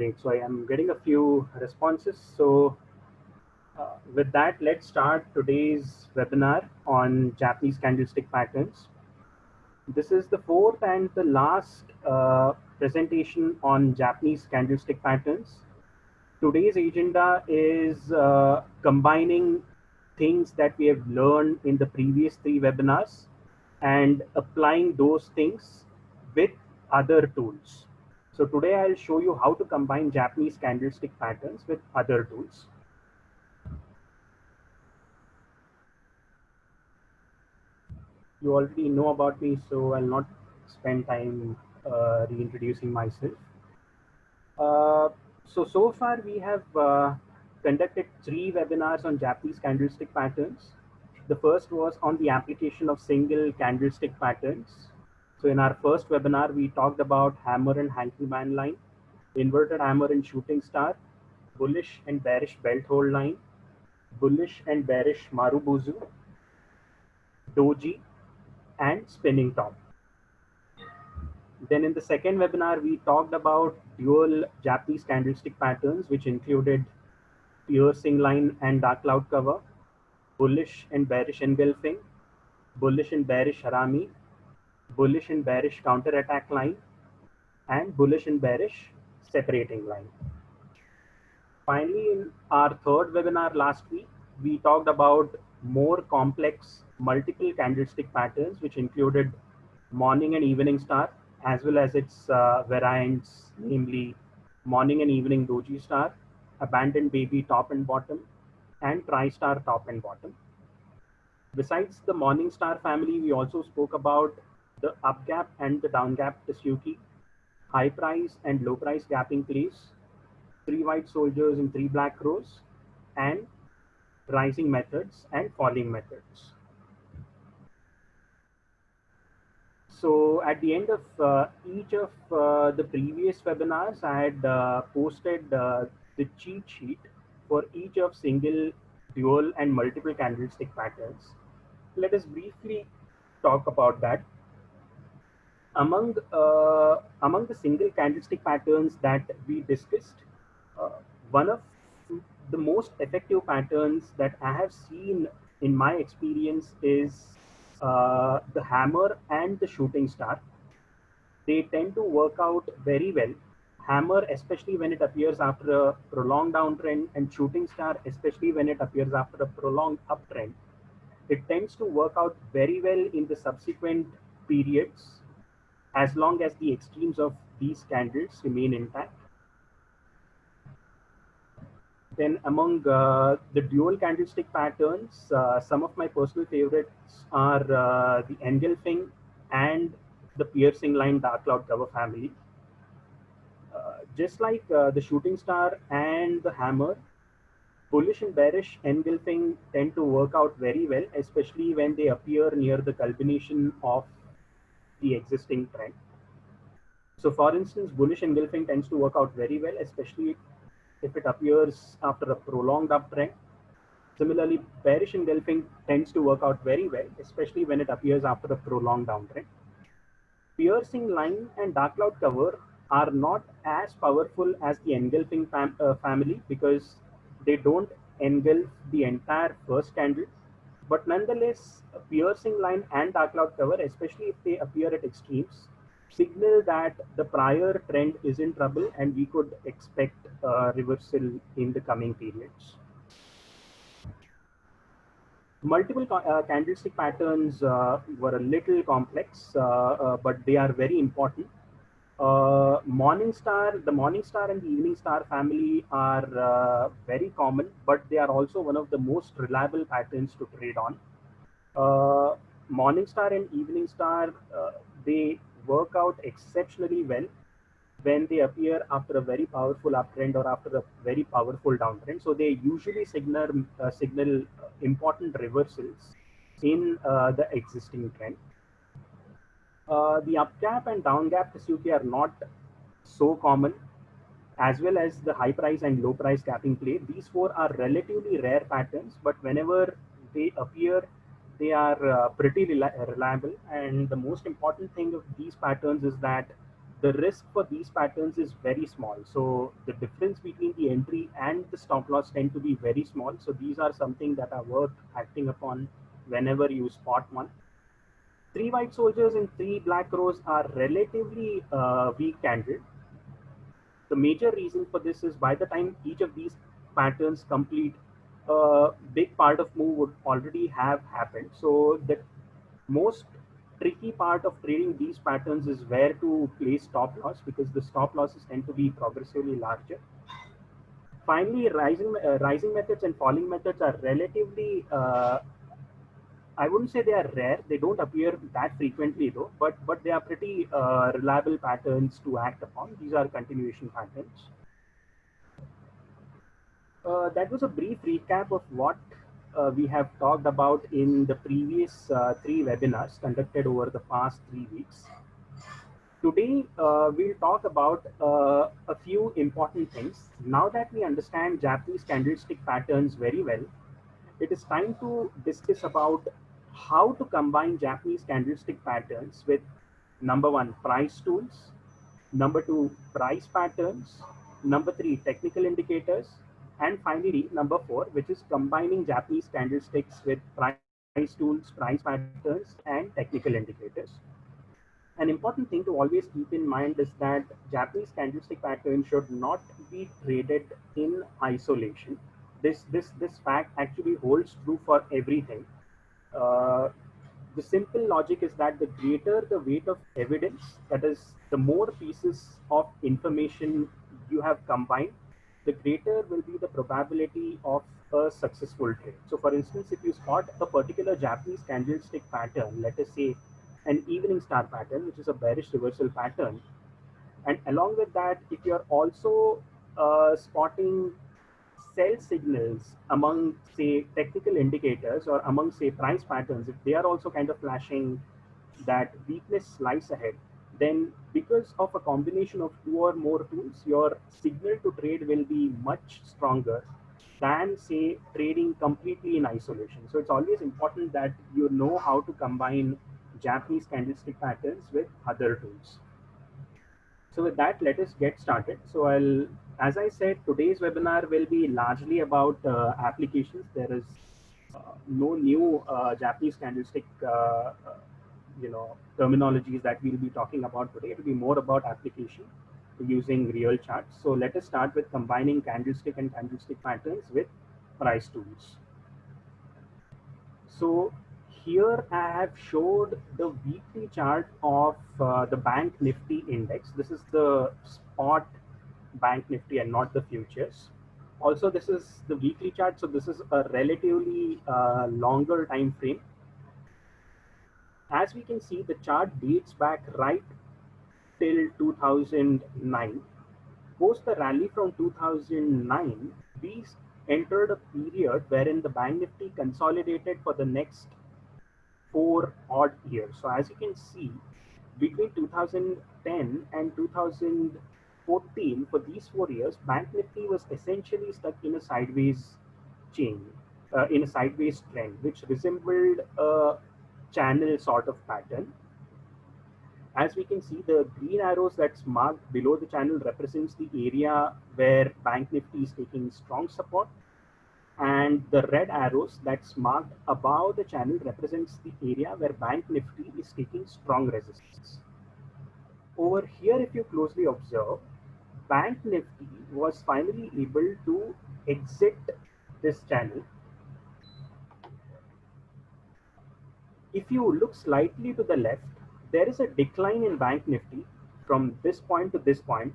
Great. So I am getting a few responses. With that, let's start today's webinar on Japanese candlestick patterns. This is the fourth and the last presentation on Japanese candlestick patterns. Today's agenda is combining things that we have learned in the previous three webinars and applying those things with other tools. So today I'll show you how to combine Japanese candlestick patterns with other tools. You already know about me, so I'll not spend time reintroducing myself. So far we have conducted three webinars on Japanese candlestick patterns. The first was on the application of single candlestick patterns. So in our first webinar, we talked about hammer and hanky man line, inverted hammer and shooting star, bullish and bearish belt hold line, bullish and bearish marubozu, doji, and spinning top. Then in the second webinar, we talked about dual Japanese candlestick patterns, which included piercing line and dark cloud cover, bullish and bearish engulfing, bullish and bearish harami, bullish and bearish counter attack line, and bullish and bearish separating line. Finally, in our third webinar last week, we talked about more complex multiple candlestick patterns, which included morning and evening star, as well as its variants, namely morning and evening doji star, abandoned baby top and bottom, and tri-star top and bottom. Besides the morning star family, we also spoke about the up gap and the down gap Tesuki, high price and low price gapping plays, three white soldiers and three black crows, and rising methods and falling methods. So at the end of each of the previous webinars, I had posted the cheat sheet for each of single, dual, and multiple candlestick patterns. Let us briefly talk about that. Among the single candlestick patterns that we discussed, one of the most effective patterns that I have seen in my experience is the hammer and the shooting star. They tend to work out very well. Hammer, especially when it appears after a prolonged downtrend, and shooting star, especially when it appears after a prolonged uptrend. It tends to work out very well in the subsequent periods as long as the extremes of these candles remain intact. Then among the dual candlestick patterns, some of my personal favorites are the engulfing and the piercing line dark cloud cover family. Just like the shooting star and the hammer, bullish and bearish engulfing tend to work out very well, especially when they appear near the culmination of the existing trend. So for instance, bullish engulfing tends to work out very well, especially if it appears after a prolonged uptrend. Similarly, bearish engulfing tends to work out very well, especially when it appears after a prolonged downtrend. Piercing line and dark cloud cover are not as powerful as the engulfing family because they don't engulf the entire first candle. But nonetheless, a piercing line and dark cloud cover, especially if they appear at extremes, signal that the prior trend is in trouble and we could expect a reversal in the coming periods. Multiple candlestick patterns were a little complex, but they are very important. The morning star and the evening star family are very common, but they are also one of the most reliable patterns to trade on. Morning star and evening star, they work out exceptionally well when they appear after a very powerful uptrend or after a very powerful downtrend. So they usually signal important reversals in the existing trend. The up gap and down gap Tesuki are not so common, as well as the high price and low price gapping play. These four are relatively rare patterns, but whenever they appear, they are pretty reliable. And the most important thing of these patterns is that the risk for these patterns is very small. So the difference between the entry and the stop loss tend to be very small. So these are something that are worth acting upon whenever you spot one. Three white soldiers and three black rows are relatively weak candle. The major reason for this is by the time each of these patterns complete, a big part of move would already have happened. So the most tricky part of trading these patterns is where to place stop loss, because the stop losses tend to be progressively larger. Finally, rising methods and falling methods are relatively, I wouldn't say they are rare. They don't appear that frequently though, but they are pretty reliable patterns to act upon. These are continuation patterns. That was a brief recap of what we have talked about in the previous three webinars conducted over the past 3 weeks. Today, we'll talk about a few important things. Now that we understand Japanese candlestick patterns very well, it is time to discuss about how to combine Japanese candlestick patterns with number one, price tools, number two, price patterns, number three, technical indicators, and finally, number four, which is combining Japanese candlesticks with price tools, price patterns, and technical indicators. An important thing to always keep in mind is that Japanese candlestick pattern should not be traded in isolation. This fact actually holds true for everything. Uh, the simple logic is that the greater the weight of evidence, that is, the more pieces of information you have combined, the greater will be the probability of a successful trade. So, for instance, if you spot a particular Japanese candlestick pattern, let us say an evening star pattern, which is a bearish reversal pattern, and along with that, if you're also spotting sell signals among, say, technical indicators or among, say, price patterns, if they are also kind of flashing that weakness lies ahead, then because of a combination of two or more tools, your signal to trade will be much stronger than, say, trading completely in isolation. So it's always important that you know how to combine Japanese candlestick patterns with other tools. So with that, let us get started. So as I said, today's webinar will be largely about applications. There is no new Japanese candlestick, terminologies that we'll be talking about today. It will be more about application using real charts. So let us start with combining candlestick and candlestick patterns with price tools. So here I have showed the weekly chart of the Bank Nifty index. This is the spot Bank Nifty and not the futures. Also, this is the weekly chart, so this is a relatively longer time frame. As we can see, the chart dates back right till 2009. Post the rally from 2009, we entered a period wherein the Bank Nifty consolidated for the next 4 odd years. So as you can see, between 2010 and 2014, for these 4 years, Bank Nifty was essentially stuck in a sideways chain, in a sideways trend, which resembled a channel sort of pattern. As we can see, the green arrows that's marked below the channel represents the area where Bank Nifty is taking strong support, and the red arrows that's marked above the channel represents the area where Bank Nifty is taking strong resistance. Over here, if you closely observe, Bank Nifty was finally able to exit this channel. If you look slightly to the left, there is a decline in Bank Nifty from this point to this point,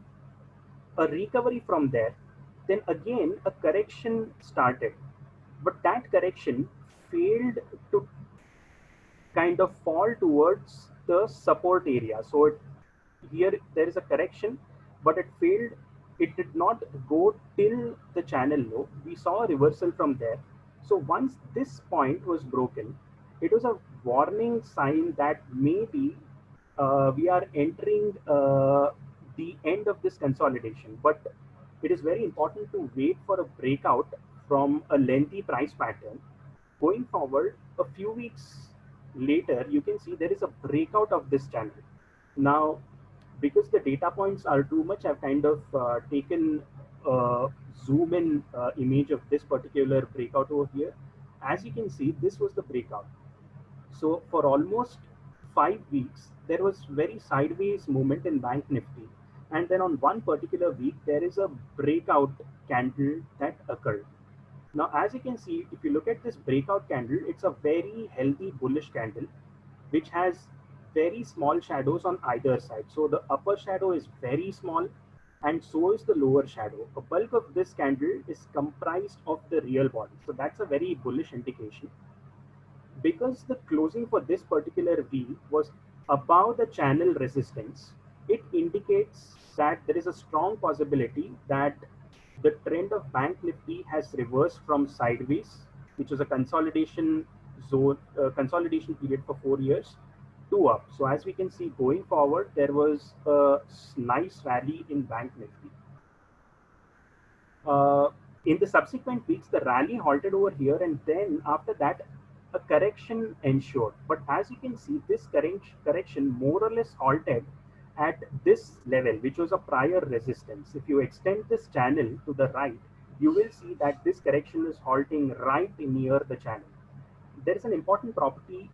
a recovery from there, then again a correction started. But that correction failed to kind of fall towards the support area. So here there is a correction, but it failed. It did not go till the channel low. We saw a reversal from there. So once this point was broken, it was a warning sign that maybe we are entering the end of this consolidation. But it is very important to wait for a breakout from a lengthy price pattern. Going forward, a few weeks later, you can see there is a breakout of this channel. Now, Because the data points are too much, I've kind of taken a zoom in image of this particular breakout over here. As you can see, this was the breakout. So for almost 5 weeks, there was very sideways movement in Bank Nifty. And then on one particular week, there is a breakout candle that occurred. Now, as you can see, if you look at this breakout candle, it's a very healthy bullish candle, which has very small shadows on either side. So the upper shadow is very small, and so is the lower shadow. A bulk of this candle is comprised of the real body. So that's a very bullish indication. Because the closing for this particular week was above the channel resistance, it indicates that there is a strong possibility that the trend of Bank Nifty has reversed from sideways, which was a consolidation zone, consolidation period for 4 years, to up. So as we can see going forward, there was a nice rally in Bank Nifty. Uh, in the subsequent weeks, the rally halted over here, and then after that, a correction ensured. But as you can see, this correction more or less halted at this level, which was a prior resistance. If you extend this channel to the right, you will see that this correction is halting right near the channel. There is an important property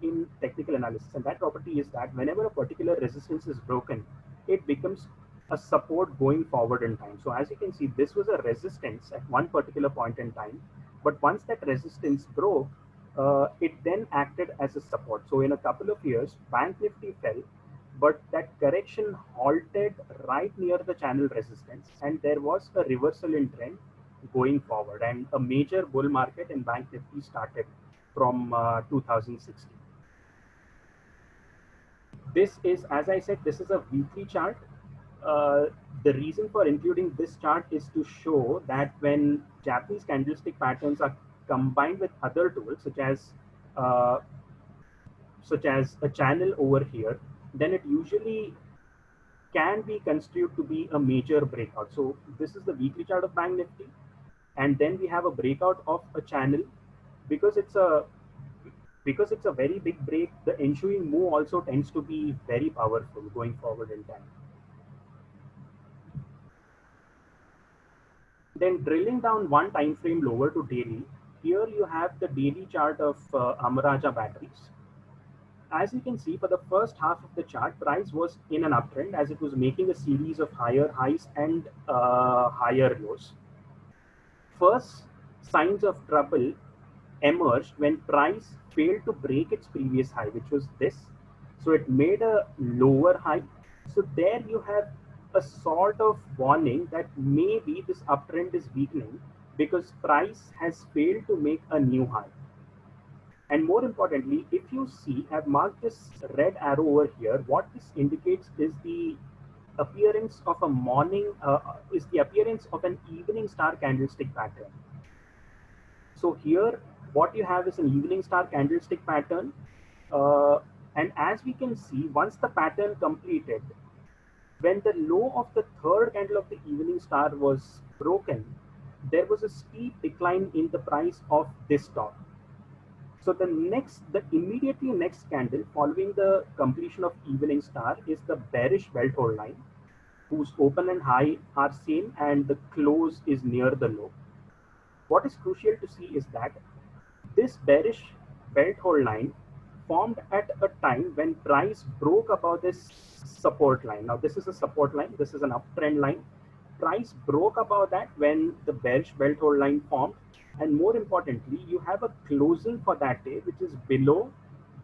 in technical analysis, and that property is that whenever a particular resistance is broken, it becomes a support going forward in time. So as you can see, this was a resistance at one particular point in time, but once that resistance broke, it then acted as a support. So in a couple of years, Bank Nifty fell, but that correction halted right near the channel resistance, and there was a reversal in trend going forward, and a major bull market in Bank Nifty started from 2016. This is, as I said, this is a weekly chart. Uh, the reason for including this chart is to show that when Japanese candlestick patterns are combined with other tools uh, such as a channel over here, then it usually can be construed to be a major breakout. So this is the weekly chart of Bank Nifty, and then we have a breakout of a channel. because it's a because it's a very big break, the ensuing move also tends to be very powerful going forward in time. Then drilling down one time frame lower to daily, here you have the daily chart of Amaraja batteries. As you can see, for the first half of the chart, price was in an uptrend as it was making a series of higher highs and higher lows. First signs of trouble emerged when price failed to break its previous high, which was this. So it made a lower high. So there you have a sort of warning that maybe this uptrend is weakening because price has failed to make a new high. And more importantly, if you see, I've marked this red arrow over here. What this indicates is the appearance of a is the appearance of an evening star candlestick pattern. So here, what you have is an evening star candlestick pattern. Uh, and as we can see, once the pattern completed, when the low of the third candle of the evening star was broken, there was a steep decline in the price of this stock. So the immediately next candle following the completion of evening star is the bearish belt hold line, whose open and high are same and the close is near the low. What is crucial to see is that this bearish belt hold line formed at a time when price broke above this support line. Now this is a support line, this is an uptrend line. Price broke above that when the bearish belt hold line formed, and more importantly, you have a closing for that day which is below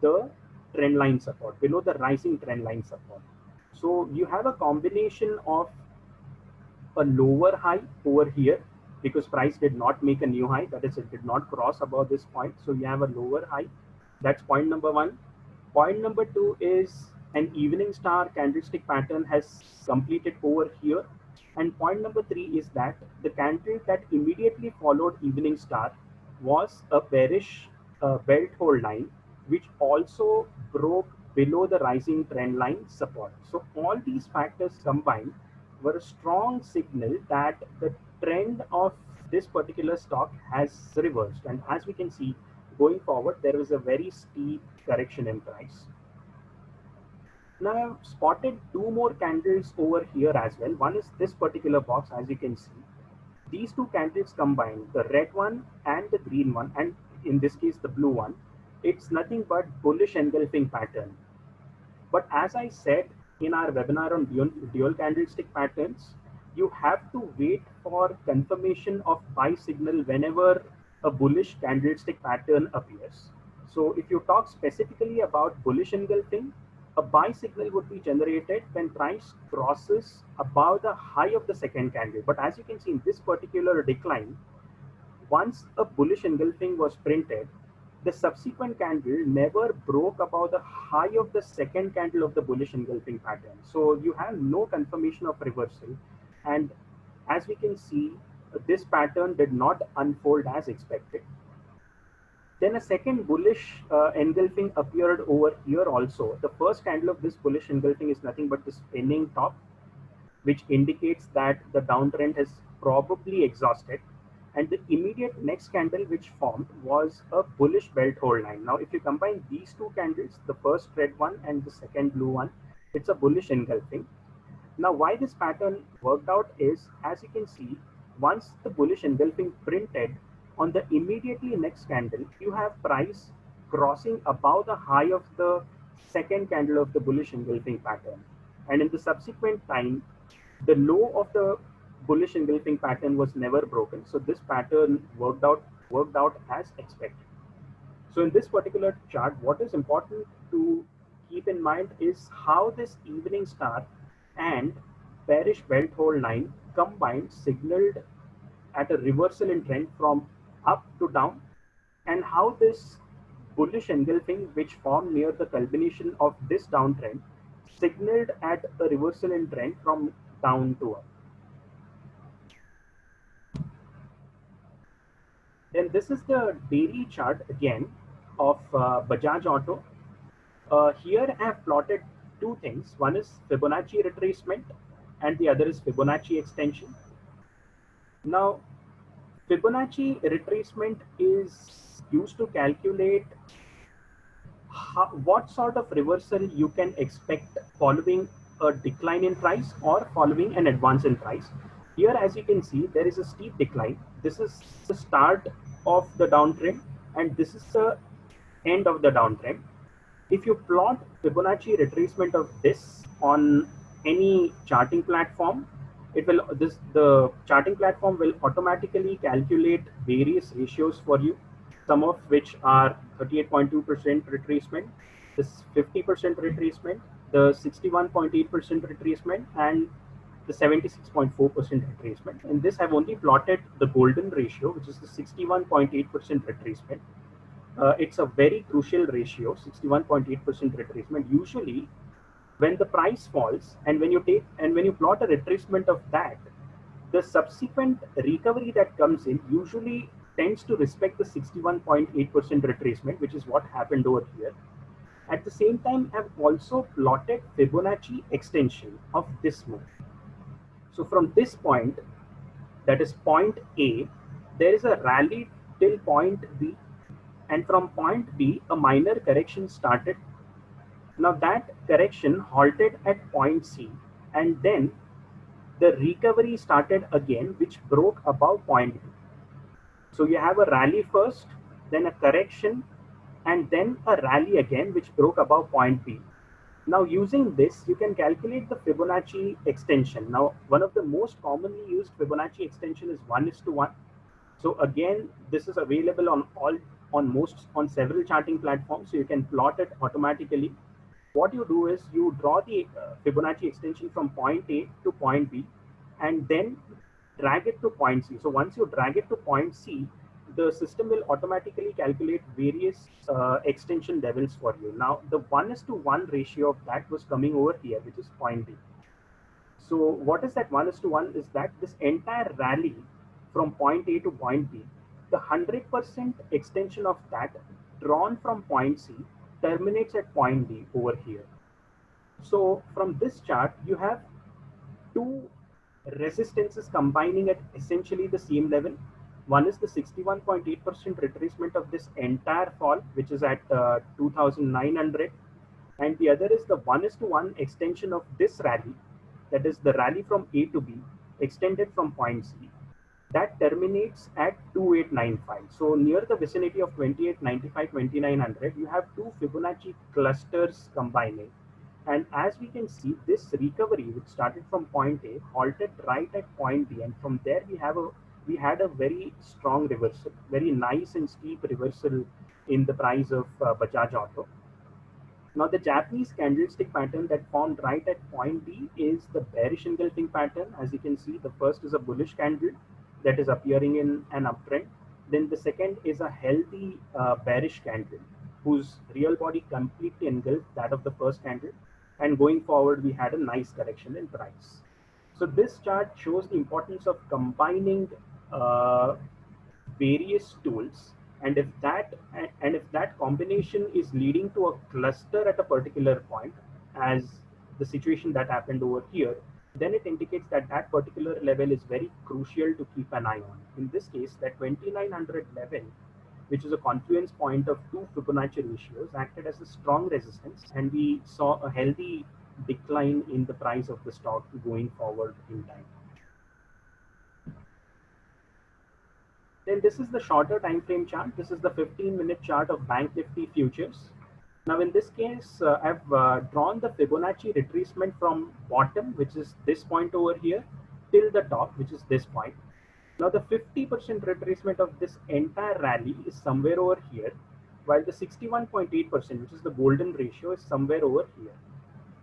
the trend line support, below the rising trend line support. So you have a combination of a lower high over here because price did not make a new high, that is, it did not cross above this point, so you have a lower high. That's point number one. Point number two is an evening star candlestick pattern has completed over here, and point number three is that the candle that immediately followed evening star was a bearish belt hold line which also broke below the rising trend line support. So all these factors combined were a strong signal that the trend of this particular stock has reversed. And as we can see, going forward, there is a very steep correction in price. Now I've spotted two more candles over here as well. One is this particular box, as you can see. These two candles combined, the red one and the green one, and in this case the blue one, it's nothing but bullish engulfing pattern. But as I said in our webinar on dual candlestick patterns, you have to wait for confirmation of buy signal whenever a bullish candlestick pattern appears. So if you talk specifically about bullish engulfing, a buy signal would be generated when price crosses above the high of the second candle. But as you can see in this particular decline, once a bullish engulfing was printed, the subsequent candle never broke above the high of the second candle of the bullish engulfing pattern. So you have no confirmation of reversal. And as we can see, this pattern did not unfold as expected. Then a second bullish engulfing appeared over here also. The first candle of this bullish engulfing is nothing but the spinning top, which indicates that the downtrend has probably exhausted. And the immediate next candle which formed was a bullish belt hold line. Now, if you combine these two candles, the first red one and the second blue one, it's a bullish engulfing. Now, why this pattern worked out is, as you can see, once the bullish engulfing printed, on the immediately next candle, you have price crossing above the high of the second candle of the bullish engulfing pattern. And in the subsequent time, the low of the bullish engulfing pattern was never broken. So this pattern worked out as expected. So in this particular chart, what is important to keep in mind is how this evening star and bearish belt hold line combined signaled at a reversal in trend from up to down, and how this bullish engulfing which formed near the culmination of this downtrend signaled at a reversal in trend from down to up. Then this is the daily chart again of Bajaj Auto. Here I have plotted two things. One is Fibonacci retracement and the other is Fibonacci extension. Now, Fibonacci retracement is used to calculate what sort of reversal you can expect following a decline in price or following an advance in price. Here, as you can see, there is a steep decline. This is the start of the downtrend, and this is the end of the downtrend. If you plot Fibonacci retracement of this on any charting platform, the charting platform will automatically calculate various ratios for you, some of which are 38.2% retracement, this 50% retracement, the 61.8% retracement, and the 76.4% retracement. In this, I've only plotted the golden ratio, which is the 61.8% retracement. It's a very crucial ratio, 61.8% retracement. Usually, when the price falls and when you plot a retracement of that, the subsequent recovery that comes in usually tends to respect the 61.8% retracement, which is what happened over here. At the same time, I've also plotted Fibonacci extension of this move. So from this point, that is point A, there is a rally till point B, and from point B, a minor correction started. Now that correction halted at point C, and then the recovery started again, which broke above point B. So you have a rally first, then a correction, and then a rally again, which broke above point B. Now using this, you can calculate the Fibonacci extension. Now, one of the most commonly used Fibonacci extension is 1:1. So again, this is available on several charting platforms, so you can plot it automatically. What you do is you draw the Fibonacci extension from point A to point B, and then drag it to point C. So once you drag it to point C, the system will automatically calculate various extension levels for you. Now, the 1:1 ratio of that was coming over here, which is point B. So what is that 1:1? Is that this entire rally from point A to point B, the 100% extension of that drawn from point C terminates at point B over here. So from this chart, you have two resistances combining at essentially the same level. One is the 61.8% retracement of this entire fall, which is at 2,900. and the other is the 1:1 extension of this rally, that is the rally from A to B, extended from point C, that terminates at 2895. So near the vicinity of 2895, 2900, you have two Fibonacci clusters combining. And as we can see, this recovery, which started from point A, halted right at point B, and from there we had a very strong reversal, very nice and steep reversal in the price of Bajaj Auto. Now, the Japanese candlestick pattern that formed right at point B is the bearish engulfing pattern. As you can see, the first is a bullish candle that is appearing in an uptrend. Then the second is a healthy bearish candle whose real body completely engulfed that of the first candle. And going forward, we had a nice correction in price. So this chart shows the importance of combining uh, various tools, and if that combination is leading to a cluster at a particular point, as the situation that happened over here, then it indicates that that particular level is very crucial to keep an eye on. In this case, that 2900 level, which is a confluence point of two Fibonacci ratios, acted as a strong resistance, and we saw a healthy decline in the price of the stock going forward in time. Then this is the shorter time frame chart. This is the 15-minute chart of Bank Nifty futures. Now in this case, I've drawn the Fibonacci retracement from bottom, which is this point over here, till the top, which is this point. Now the 50% retracement of this entire rally is somewhere over here, while the 61.8%, which is the golden ratio, is somewhere over here.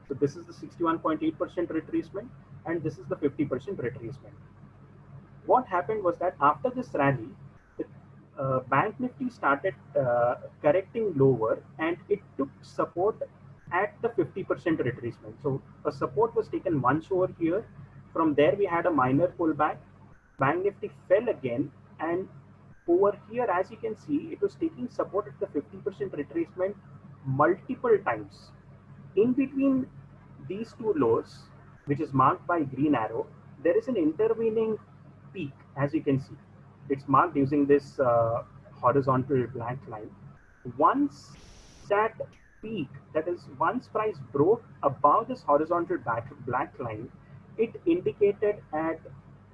So this is the 61.8% retracement, and this is the 50% retracement. What happened was that after this rally, the Bank Nifty started correcting lower, and it took support at the 50% retracement. So a support was taken once over here. From there, we had a minor pullback. Bank Nifty fell again, and over here, as you can see, it was taking support at the 50% retracement multiple times. In between these two lows, which is marked by green arrow, there is an intervening peak, as you can see. It's marked using this horizontal black line. Once that peak, that is, once price broke above this horizontal black line, it indicated at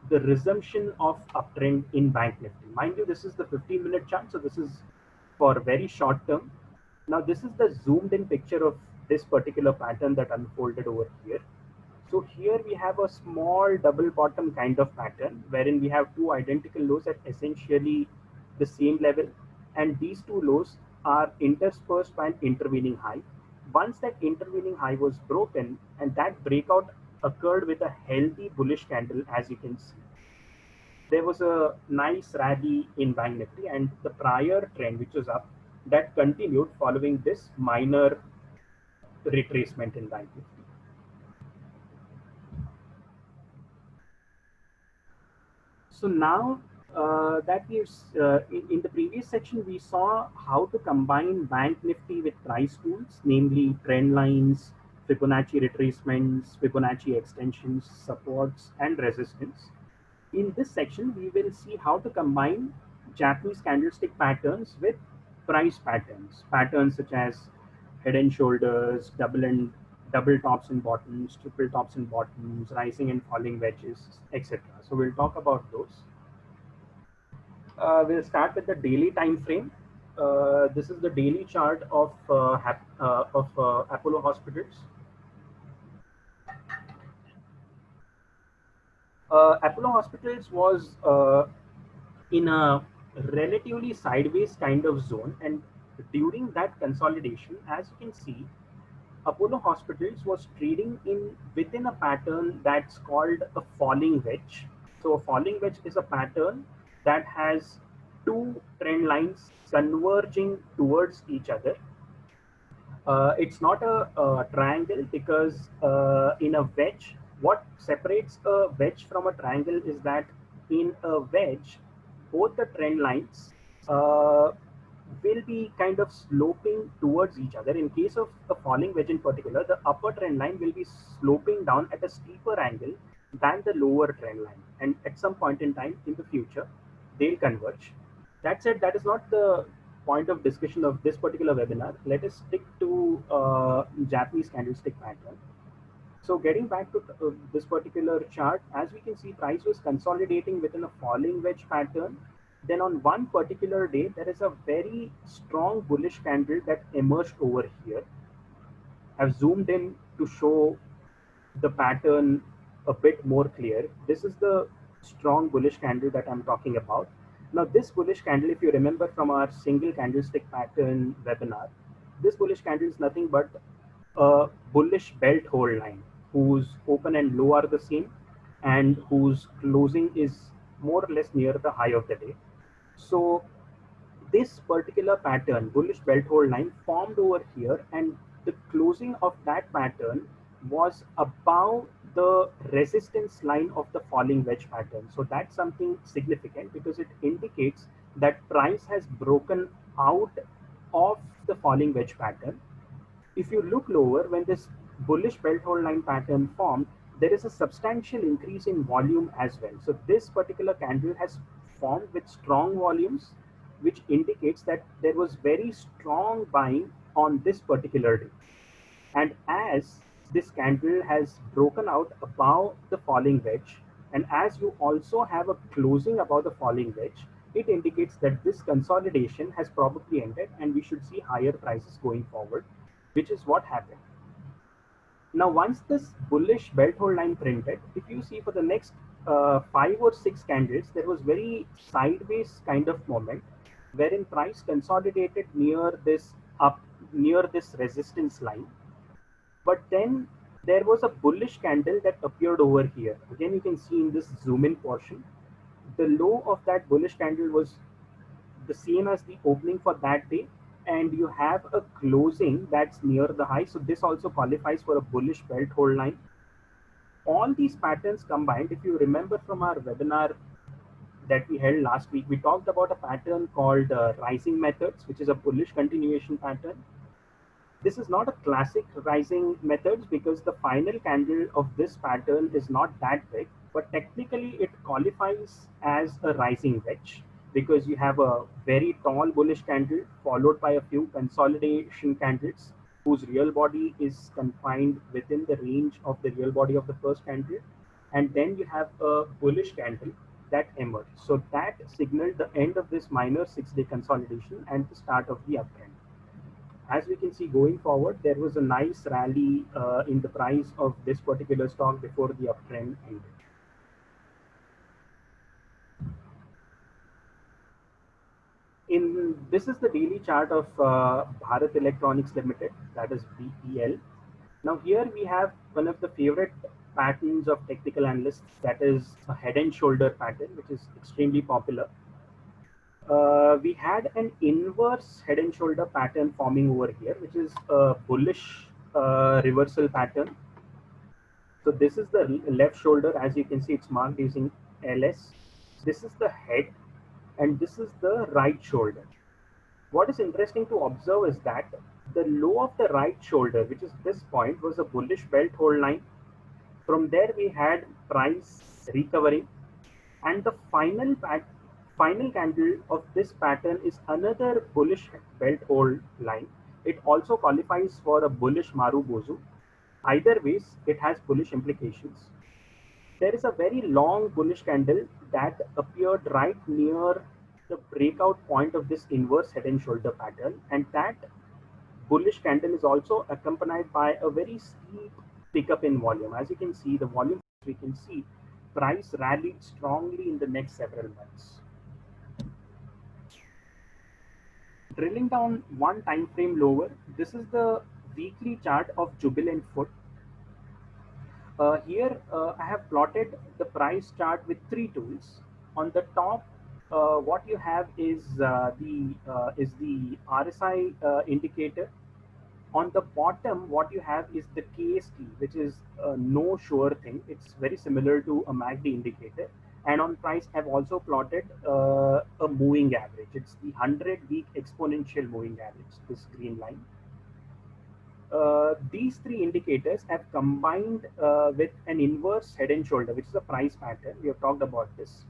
the resumption of uptrend in Bank Nifty. Mind you, this is the 15-minute chart, so this is for very short term. Now this is the zoomed in picture of this particular pattern that unfolded over here. So here we have a small double bottom kind of pattern wherein we have two identical lows at essentially the same level, and these two lows are interspersed by an intervening high. Once that intervening high was broken, and that breakout occurred with a healthy bullish candle, as you can see, there was a nice rally in Bank Nifty, and the prior trend, which was up, that continued following this minor retracement in Bank Nifty. So now that in the previous section, we saw how to combine Bank Nifty with price tools, namely trend lines, Fibonacci retracements, Fibonacci extensions, supports, and resistance. In this section, we will see how to combine Japanese candlestick patterns with price patterns, patterns such as head and shoulders, double tops and bottoms, triple tops and bottoms, rising and falling wedges, etc. So we'll talk about those. We'll start with the daily time frame. This is the daily chart of Apollo Hospitals. Apollo Hospitals was in a relatively sideways kind of zone, and during that consolidation, as you can see, Apollo Hospitals was trading in within a pattern that's called a falling wedge. So a falling wedge is a pattern that has two trend lines converging towards each other. It's not a triangle because in a wedge, what separates a wedge from a triangle is that in a wedge, both the trend lines will be kind of sloping towards each other. In case of a falling wedge in particular, the upper trend line will be sloping down at a steeper angle than the lower trend line. And at some point in time in the future, they'll converge. That said, that is not the point of discussion of this particular webinar, let us stick to Japanese candlestick pattern. So getting back to this particular chart, as we can see, price was consolidating within a falling wedge pattern. Then on one particular day, there is a very strong bullish candle that emerged over here. I've zoomed in to show the pattern a bit more clear. This is the strong bullish candle that I'm talking about. Now, this bullish candle, if you remember from our single candlestick pattern webinar, this bullish candle is nothing but a bullish belt hold line whose open and low are the same and whose closing is more or less near the high of the day. So this particular pattern, bullish belt hold line, formed over here, and the closing of that pattern was above the resistance line of the falling wedge pattern. So that's something significant because it indicates that price has broken out of the falling wedge pattern. If you look lower, when this bullish belt hold line pattern formed, there is a substantial increase in volume as well. So this particular candle has formed with strong volumes, which indicates that there was very strong buying on this particular day. And as this candle has broken out above the falling wedge, and as you also have a closing above the falling wedge, it indicates that this consolidation has probably ended and we should see higher prices going forward, which is what happened. Now, once this bullish belt hold line printed, if you see for the next 5 or 6 candles, there was very sideways kind of moment wherein price consolidated near this resistance line. But then there was a bullish candle that appeared over here. Again, you can see in this zoom in portion, the low of that bullish candle was the same as the opening for that day, and you have a closing that's near the high. So this also qualifies for a bullish belt hold line. All these patterns combined, if you remember from our webinar that we held last week, we talked about a pattern called rising methods, which is a bullish continuation pattern. This is not a classic rising methods because the final candle of this pattern is not that big, but technically it qualifies as a rising wedge because you have a very tall bullish candle followed by a few consolidation candles whose real body is confined within the range of the real body of the first candle, and then you have a bullish candle that emerged. So that signaled the end of this minor 6-day consolidation and the start of the uptrend. As we can see going forward, there was a nice rally in the price of this particular stock before the uptrend ended. This is the daily chart of Bharat Electronics Limited, that is BEL. Now here we have one of the favorite patterns of technical analysts, that is a head and shoulder pattern, which is extremely popular. We had an inverse head and shoulder pattern forming over here, which is a bullish reversal pattern. So this is the left shoulder. As you can see, it's marked using LS. This is the head, and this is the right shoulder. What is interesting to observe is that the low of the right shoulder, which is this point, was a bullish belt hold line. From there, we had price recovering, and the final candle of this pattern is another bullish belt hold line. It also qualifies for a bullish Marubozu. Either ways, it has bullish implications. There is a very long bullish candle that appeared right near the breakout point of this inverse head and shoulder pattern, and that bullish candle is also accompanied by a very steep pickup in volume. As you can see, the volume, we can see price rallied strongly in the next several months. Drilling down one time frame lower, this is the weekly chart of Jubilant Food. Here I have plotted the price chart with 3 tools. On the top, what you have is the RSI indicator. On the bottom, what you have is the KST, which is no sure thing. It's very similar to a MACD indicator. And on price, I've also plotted a moving average. It's the 100-week exponential moving average, this green line. These 3 indicators have combined with an inverse head and shoulder, which is a price pattern. We have talked about this.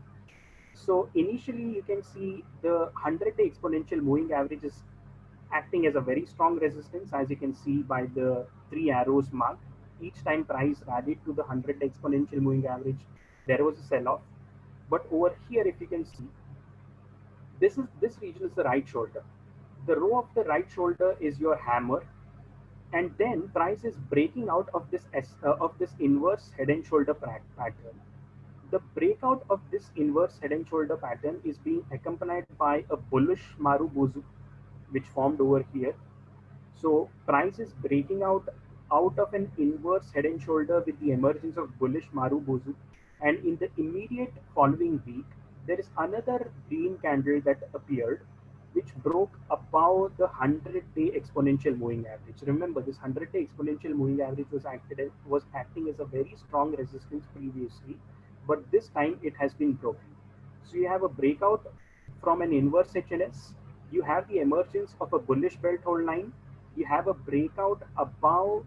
So initially you can see the 100-day exponential moving average is acting as a very strong resistance, as you can see by the three arrows marked. Each time price rallied to the 100-day exponential moving average, there was a sell-off. But over here, if you can see, this region is the right shoulder. The row of the right shoulder is your hammer, and then price is breaking out of this inverse head and shoulder pattern. The breakout of this inverse head and shoulder pattern is being accompanied by a bullish Marubozu, which formed over here. So price is breaking out of an inverse head and shoulder with the emergence of bullish Marubozu, and in the immediate following week, there is another green candle that appeared, which broke above the 100-day exponential moving average. Remember, this 100-day exponential moving average was acting as a very strong resistance previously, but this time it has been broken. So you have a breakout from an inverse HNS, you have the emergence of a bullish belt hold line, you have a breakout above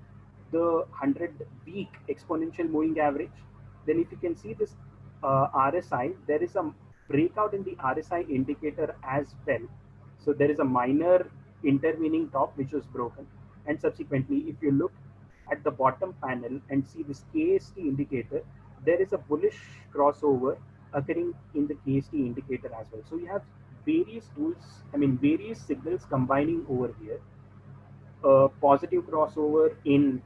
the 100-week exponential moving average. Then if you can see this RSI, there is a breakout in the RSI indicator as well. So there is a minor intervening top which was broken. And subsequently, if you look at the bottom panel and see this KST indicator, there is a bullish crossover occurring in the KST indicator as well. So you have various tools, various signals combining over here. A positive crossover in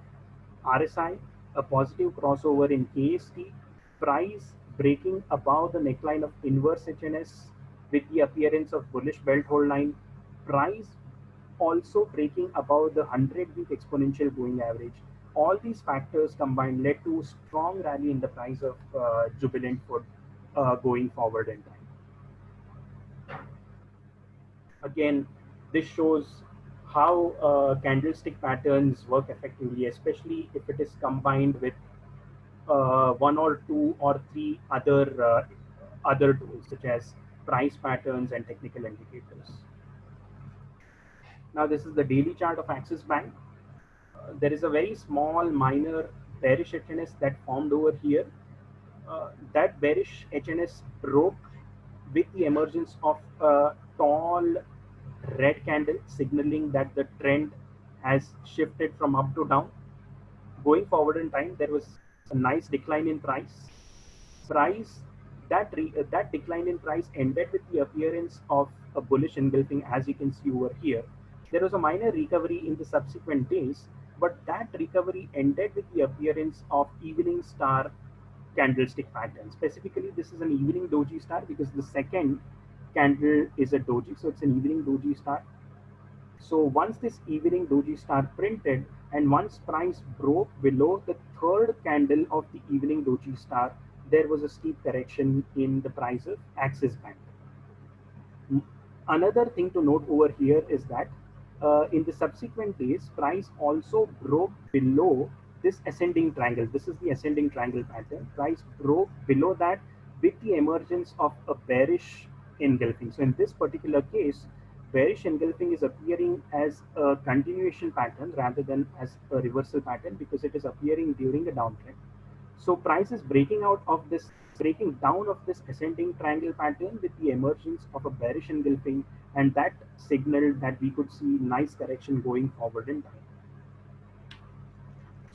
RSI, a positive crossover in KST, price breaking above the neckline of inverse HNS with the appearance of bullish belt hold line, price also breaking above the 100-week exponential moving average. All these factors combined led to strong rally in the price of Jubilant Food going forward in time. Again, this shows how candlestick patterns work effectively, especially if it is combined with one or two or three other tools such as price patterns and technical indicators. Now this is the daily chart of Axis Bank. There is a very small minor bearish HNS that formed over here. That bearish HNS broke with the emergence of a tall red candle, signaling that the trend has shifted from up to down. Going forward in time, there was a nice decline in price. That decline in price ended with the appearance of a bullish engulfing, as you can see over here. There was a minor recovery in the subsequent days, but that recovery ended with the appearance of evening star candlestick pattern. Specifically, this is an evening doji star because the second candle is a doji, so it's an evening doji star. So once this evening doji star printed and once price broke below the third candle of the evening doji star, there was a steep correction in the price of Axis Bank. Another thing to note over here is that in the subsequent days, price also broke below this ascending triangle. This is the ascending triangle pattern. Price broke below that with the emergence of a bearish engulfing. So in this particular case, bearish engulfing is appearing as a continuation pattern rather than as a reversal pattern because it is appearing during a downtrend. So price is breaking down of this ascending triangle pattern with the emergence of a bearish engulfing, and that signaled that we could see nice correction going forward in time.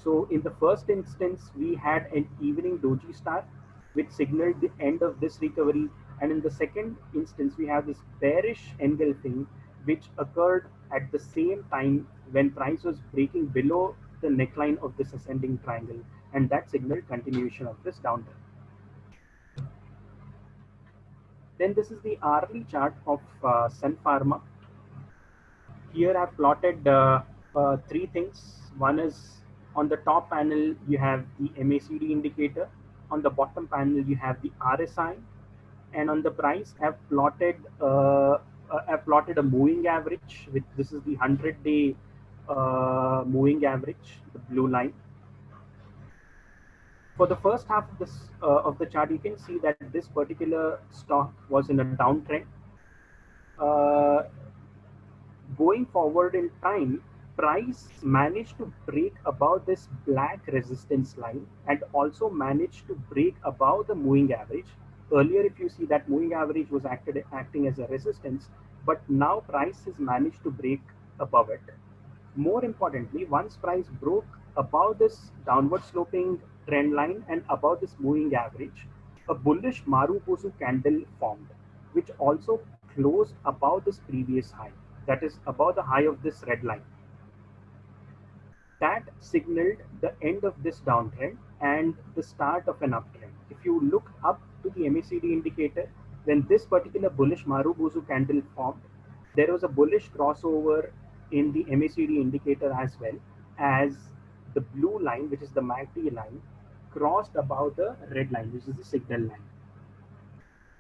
So in the first instance, we had an evening doji star, which signaled the end of this recovery. And in the second instance, we have this bearish engulfing, which occurred at the same time when price was breaking below the neckline of this ascending triangle. And that signaled continuation of this downturn. Then this is the hourly chart of Sun Pharma. Here I've plotted three things. One is on the top panel, you have the MACD indicator. On the bottom panel, you have the RSI. And on the price, I've plotted a moving average. This is the 100-day moving average, the blue line. For the first half of this of the chart, you can see that this particular stock was in a downtrend. Going forward in time, price managed to break above this black resistance line and also managed to break above the moving average. Earlier, if you see that moving average was acting as a resistance, but now price has managed to break above it. More importantly, once price broke above this downward sloping trend line and above this moving average, a bullish Marubozu candle formed, which also closed above this previous high, that is above the high of this red line. That signaled the end of this downtrend and the start of an uptrend. If you look up to the MACD indicator, when this particular bullish Marubozu candle formed, there was a bullish crossover in the MACD indicator as well as the blue line, which is the MACD line, crossed above the red line, which is the signal line.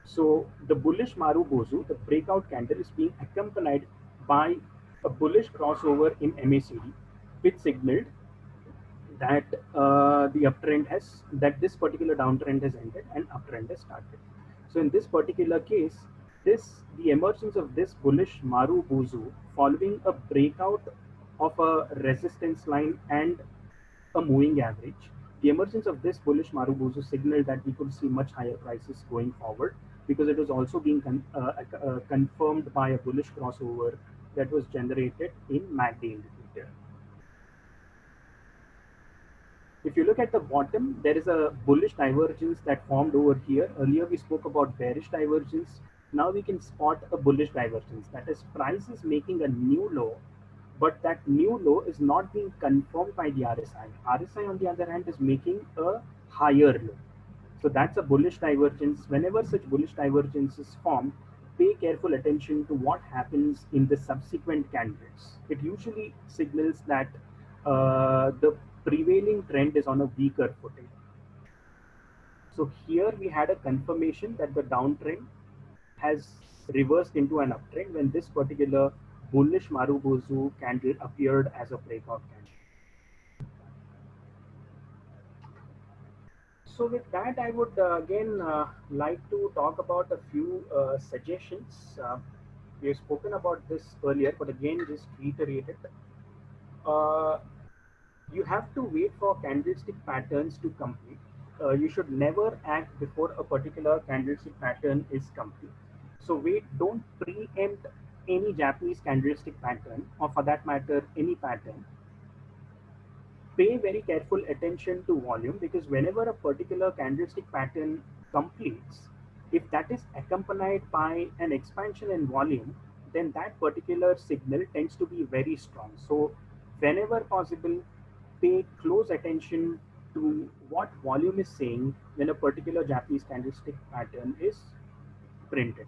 So the bullish Marubozu, the breakout candle, is being accompanied by a bullish crossover in MACD, which signaled that this particular downtrend has ended and uptrend has started. So in this particular case, the emergence of this bullish Marubozu following a breakout of a resistance line and a moving average, the emergence of this bullish Marubozu signaled that we could see much higher prices going forward, because it was also being confirmed by a bullish crossover that was generated in MACD indicator. If you look at the bottom, there is a bullish divergence that formed over here. Earlier we spoke about bearish divergence. Now we can spot a bullish divergence. That is, price is making a new low, but that new low is not being confirmed by the RSI. RSI, on the other hand, is making a higher low. So that's a bullish divergence. Whenever such bullish divergence is formed, pay careful attention to what happens in the subsequent candles. It usually signals that the prevailing trend is on a weaker footing. So here we had a confirmation that the downtrend has reversed into an uptrend when this particular bullish Marubozu candle appeared as a breakout candle. So with that, I would again like to talk about a few suggestions. We have spoken about this earlier, but again, just reiterate it. Uh, you have to wait for candlestick patterns to complete. You should never act before a particular candlestick pattern is complete. So wait, don't preempt any Japanese candlestick pattern, or for that matter, any pattern. Pay very careful attention to volume, because whenever a particular candlestick pattern completes, if that is accompanied by an expansion in volume, then that particular signal tends to be very strong. So whenever possible, pay close attention to what volume is saying when a particular Japanese candlestick pattern is printed.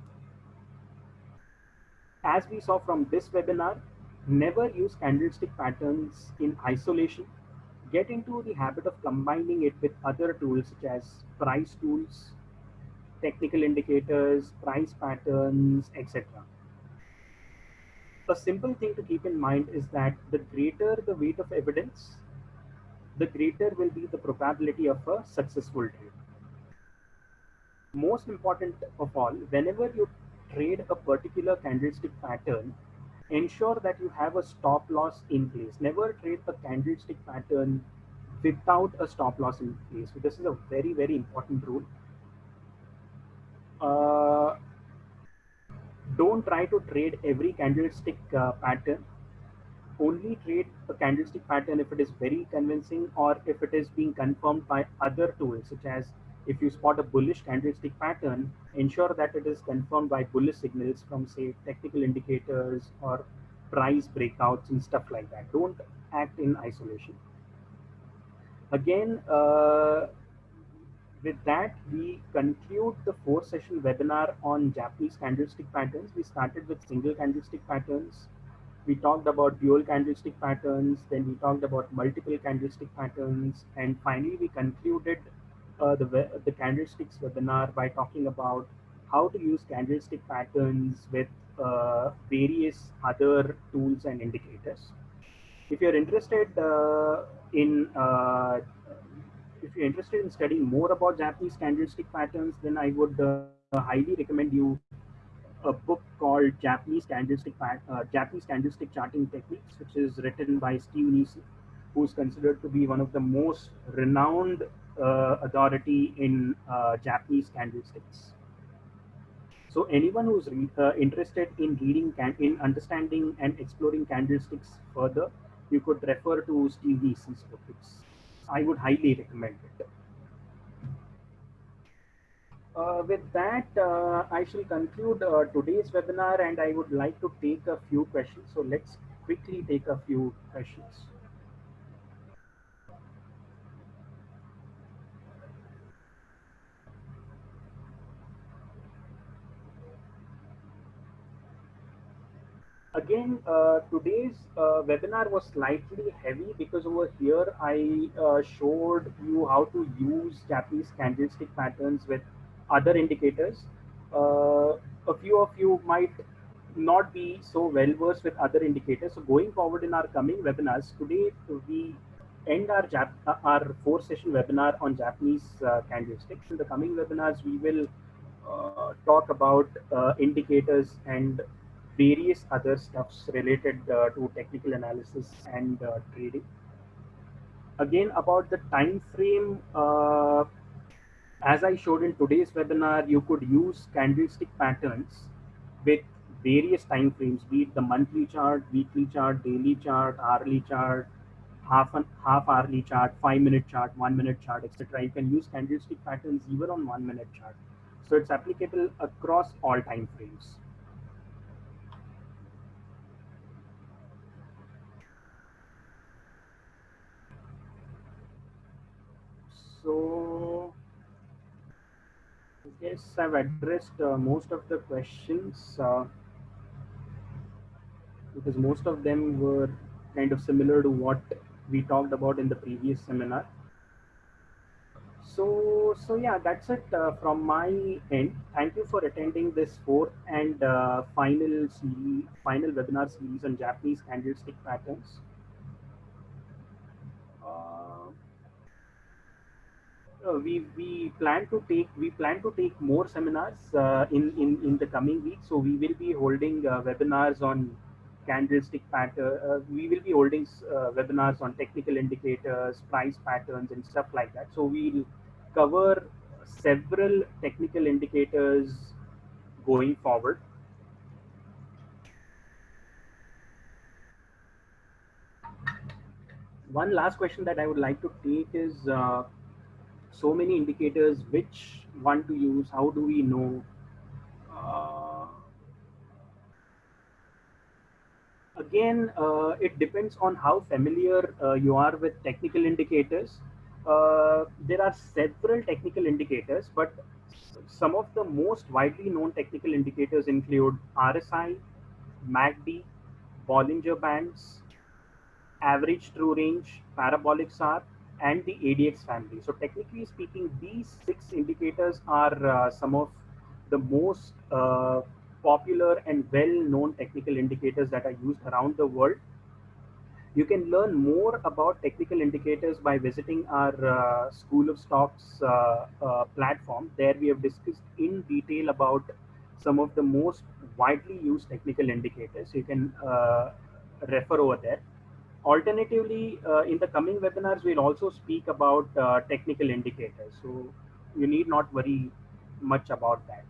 As we saw from this webinar, never use candlestick patterns in isolation. Get into the habit of combining it with other tools such as price tools, technical indicators, price patterns, etc. A simple thing to keep in mind is that the greater the weight of evidence, the greater will be the probability of a successful trade. Most important of all, whenever you trade a particular candlestick pattern, ensure that you have a stop loss in place. Never trade a candlestick pattern without a stop loss in place. So this is a very, very important rule. Uh, don't try to trade every candlestick pattern. Only trade a candlestick pattern if it is very convincing, or if it is being confirmed by other tools, such as if you spot a bullish candlestick pattern, ensure that it is confirmed by bullish signals from, say, technical indicators or price breakouts and stuff like that. Don't act in isolation. Again, with that, we conclude the 4-session webinar on Japanese candlestick patterns. We started with single candlestick patterns. We talked about dual candlestick patterns. Then we talked about multiple candlestick patterns. And finally, we concluded the candlesticks webinar by talking about how to use candlestick patterns with various other tools and indicators. If you're interested in if you're interested in studying more about Japanese candlestick patterns, then I would highly recommend you a book called Japanese Candlestick Charting Techniques, which is written by Steve Nisi, who's considered to be one of the most renowned authority in Japanese candlesticks. So anyone who's interested in in understanding and exploring candlesticks further, you could refer to Steve Neeson's book. I would highly recommend it. With that, I shall conclude today's webinar, and I would like to take a few questions. So let's quickly take a few questions. Again, today's webinar was slightly heavy because over here I showed you how to use Japanese candlestick patterns with other indicators. A few of you might not be so well versed with other indicators. So going forward in our coming webinars, today we end our 4 session webinar on Japanese candlesticks. In the coming webinars, we will talk about indicators and various other stuffs related to technical analysis and trading. Again, about the time frame, as I showed in today's webinar, you could use candlestick patterns with various time frames, be it the monthly chart, weekly chart, daily chart, hourly chart, half hourly chart, 5 minute chart, 1 minute chart, etc. You can use candlestick patterns even on 1 minute chart. So it's applicable across all time frames. So yes, I've addressed most of the questions because most of them were kind of similar to what we talked about in the previous seminar. So yeah, that's it from my end. Thank you for attending this fourth and final webinar series on Japanese candlestick patterns. Uh, we plan to take more seminars in the coming weeks. So we will be holding webinars on candlestick pattern. We will be holding webinars on technical indicators, price patterns, and stuff like that. So we'll cover several technical indicators going forward. One last question that I would like to take is so many indicators, which one to use? How do we know? Uh, Again, it depends on how familiar you are with technical indicators. There are several technical indicators, but some of the most widely known technical indicators include RSI, MACD, Bollinger Bands, average true range, parabolic SAR, and the ADX family. So technically speaking, these 6 indicators are some of the most popular and well-known technical indicators that are used around the world. You can learn more about technical indicators by visiting our School of Stocks platform. There we have discussed in detail about some of the most widely used technical indicators. You can refer over there. Alternatively, in the coming webinars, we'll also speak about technical indicators. So you need not worry much about that.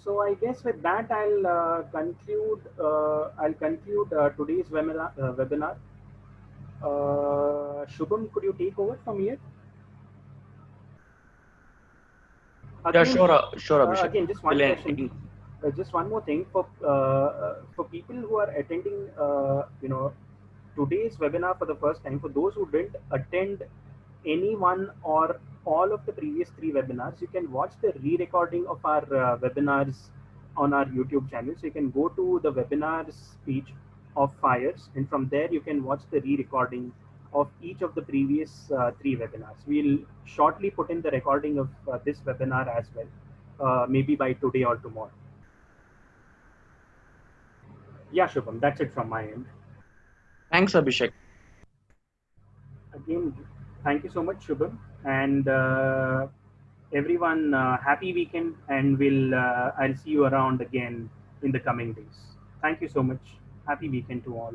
So I guess with that, I'll conclude today's webinar. Shubham, could you take over from here? Yeah, Again, sure, Abhishek. again, just one Will question. Just one more thing for people who are attending, today's webinar for the first time. For those who didn't attend any one or all of the previous 3 webinars, you can watch the re-recording of our webinars on our YouTube channel. So you can go to the webinars page of FIRES, and from there you can watch the re-recording of each of the previous 3 webinars. We'll shortly put in the recording of this webinar as well, maybe by today or tomorrow. Yeah, Shubham, that's it from my end. Thanks, Abhishek. Again, thank you so much, Shubham, and everyone, happy weekend, and I'll see you around again in the coming days. Thank you so much. Happy weekend to all.